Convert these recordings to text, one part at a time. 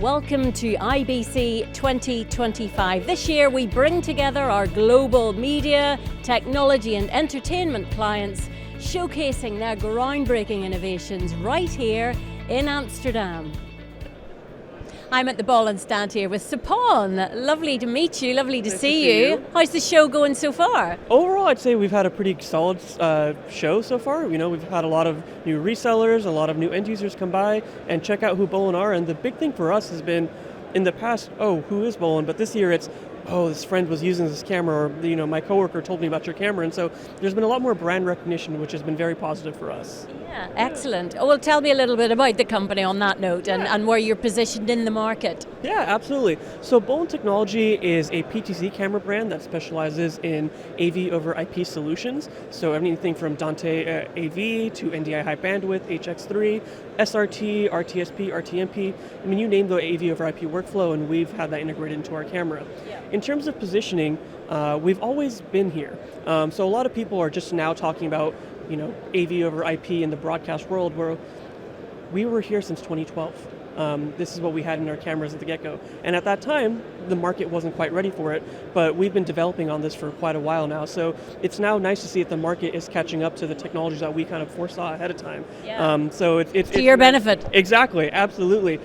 Welcome to IBC 2025. This year we bring together our global media, technology and entertainment clients, showcasing their groundbreaking innovations right here in Amsterdam. I'm at the Bolin stand here with Sapon. Lovely to meet you, lovely to see you. How's the show going so far? Overall, I'd say we've had a pretty solid show so far. You know, we've had a lot of new resellers, a lot of new end users come by and check out who Bolin are. And the big thing for us has been, in the past, who is Bolin? But this year it's, this friend was using this camera, or my coworker told me about your camera. And so there's been a lot more brand recognition, which has been very positive for us. Yeah, excellent. Well, tell me a little bit about the company on that note and where you're positioned in the market. Yeah, absolutely. So Bolin Technology is a PTZ camera brand that specializes in AV over IP solutions. So anything from Dante AV to NDI high bandwidth, HX3, SRT, RTSP, RTMP. I mean, you name the AV over IP workflow, and we've had that integrated into our camera. Yeah. In terms of positioning, we've always been here. So a lot of people are just now talking about AV over IP in the broadcast world, where we were here since 2012. This is what we had in our cameras at the get-go. And at that time, the market wasn't quite ready for it, but we've been developing on this for quite a while now. So it's now nice to see that the market is catching up to the technologies that we kind of foresaw ahead of time. Yeah. So it's to your benefit. Exactly, absolutely.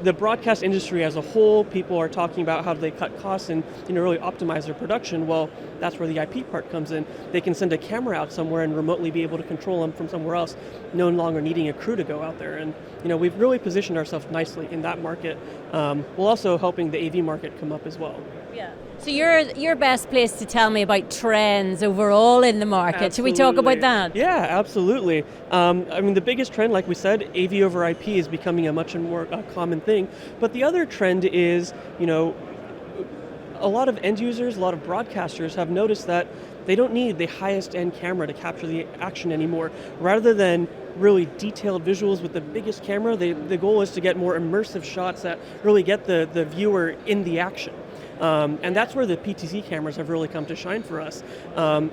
The broadcast industry as a whole, people are talking about how they cut costs and really optimize their production. Well, that's where the IP part comes in. They can send a camera out somewhere and remotely be able to control them from somewhere else, no longer needing a crew to go out there. And we've really positioned ourselves nicely in that market, while also helping the AV market come up as well. Yeah. So you're best placed to tell me about trends overall in the market. Absolutely. Should we talk about that? Yeah, absolutely. The biggest trend, like we said, AV over IP is becoming a much more common thing. But the other trend is, a lot of end users, a lot of broadcasters have noticed that they don't need the highest end camera to capture the action anymore. Rather than really detailed visuals with the biggest camera, the goal is to get more immersive shots that really get the viewer in the action. And that's where the PTZ cameras have really come to shine for us,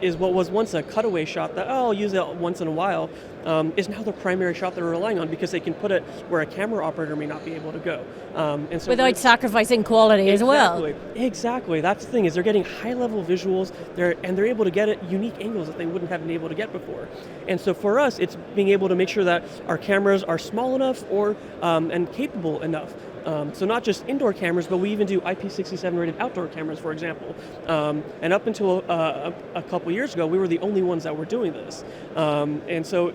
is what was once a cutaway shot that, I'll use it once in a while, is now the primary shot they're relying on because they can put it where a camera operator may not be able to go. And so without sacrificing quality as well. Exactly. That's the thing, is they're getting high-level visuals, and they're able to get at unique angles that they wouldn't have been able to get before. And so for us, it's being able to make sure that our cameras are small enough and capable enough. So not just indoor cameras, but we even do IP67 rated outdoor cameras, for example. And up until a couple years ago, we were the only ones that were doing this. And so,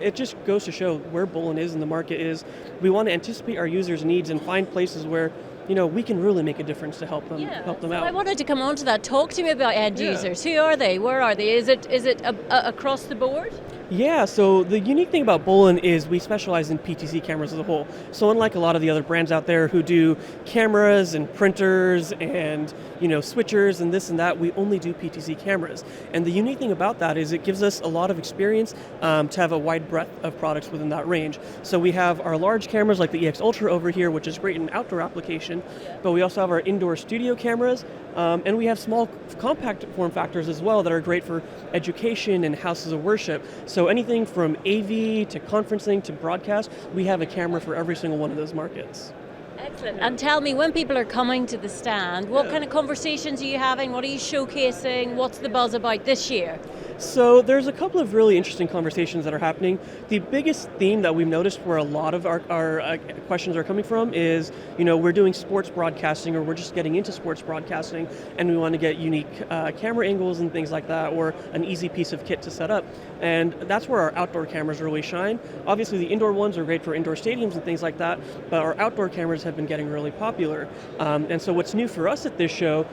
it just goes to show where Bolin is in the market is we want to anticipate our users' needs and find places where we can really make a difference to help them out. I wanted to come on to that. Talk to me about end users. Who are they? Where are they? Is it across the board? Yeah, so the unique thing about Bolin is we specialize in PTZ cameras as a whole. So unlike a lot of the other brands out there who do cameras and printers and switchers and this and that, we only do PTZ cameras. And the unique thing about that is it gives us a lot of experience to have a wide breadth of products within that range. So we have our large cameras like the EX-Ultra over here, which is great in outdoor application, but we also have our indoor studio cameras, and we have small compact form factors as well that are great for education and houses of worship. So anything from AV to conferencing to broadcast, we have a camera for every single one of those markets. Excellent. And tell me, when people are coming to the stand, what kind of conversations are you having? What are you showcasing? What's the buzz about this year? So there's a couple of really interesting conversations that are happening. The biggest theme that we've noticed where a lot of our questions are coming from is, we're doing sports broadcasting, or we're just getting into sports broadcasting, and we want to get unique camera angles and things like that, or an easy piece of kit to set up. And that's where our outdoor cameras really shine. Obviously the indoor ones are great for indoor stadiums and things like that, but our outdoor cameras have been getting really popular. And so what's new for us at this show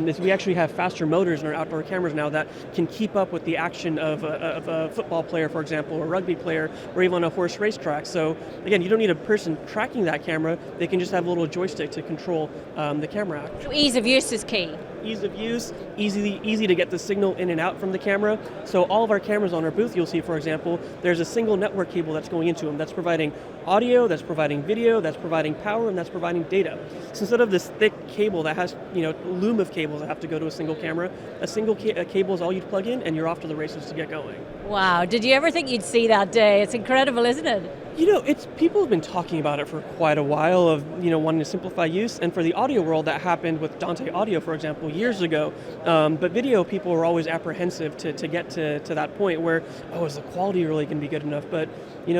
is we actually have faster motors in our outdoor cameras now that can keep up with the action of a football player, for example, or a rugby player, or even on a horse racetrack. So again, you don't need a person tracking that camera. They can just have a little joystick to control the camera action. So ease of use is key. Ease of use, easy to get the signal in and out from the camera. So all of our cameras on our booth, you'll see, for example, there's a single network cable that's going into them that's providing audio, that's providing video, that's providing power, and that's providing data. So instead of this thick cable that has, loom of cables that have to go to a single camera, a single cable is all you plug in, and you're off to the races to get going. Wow, did you ever think you'd see that day? It's incredible, isn't it? You know, people have been talking about it for quite a while of, wanting to simplify use, and for the audio world that happened with Dante Audio, for example, years ago. But video, people were always apprehensive to get to that point where, is the quality really going to be good enough? But,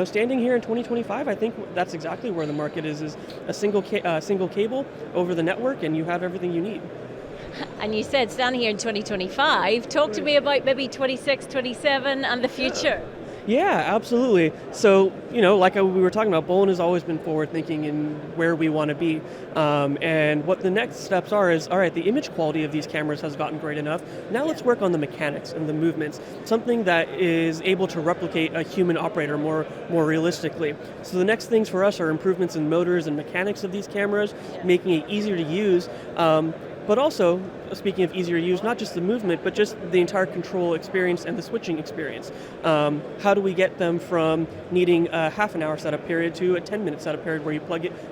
standing here in 2025, I think that's exactly where the market is a single cable over the network, and you have everything you need. And you said standing here in 2025, talk to me about maybe 26, 27 and the future. Yeah, absolutely. So, like we were talking about, Bolin has always been forward thinking in where we want to be. And what the next steps are is, all right, the image quality of these cameras has gotten great enough. Now let's work on the mechanics and the movements, something that is able to replicate a human operator more realistically. So the next things for us are improvements in motors and mechanics of these cameras, making it easier to use. But also, speaking of easier to use, not just the movement, but just the entire control experience and the switching experience. How do we get them from needing a half an hour setup period to a 10-minute setup period where you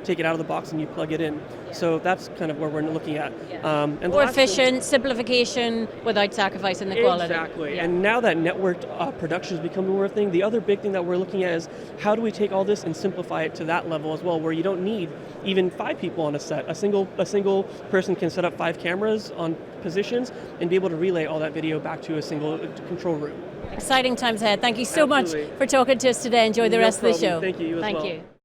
take it out of the box and you plug it in? So that's kind of where we're looking at. And more efficient, simplification without sacrificing the quality. Exactly. Yeah. And now that networked production is becoming more a thing, the other big thing that we're looking at is how do we take all this and simplify it to that level as well, where you don't need even 5 people on a set. A single person can set up 5 cameras on positions and be able to relay all that video back to a single control room. Exciting times ahead. Thank you so much for talking to us today. Enjoy the rest of the show. Thank you. You as well. Thank you.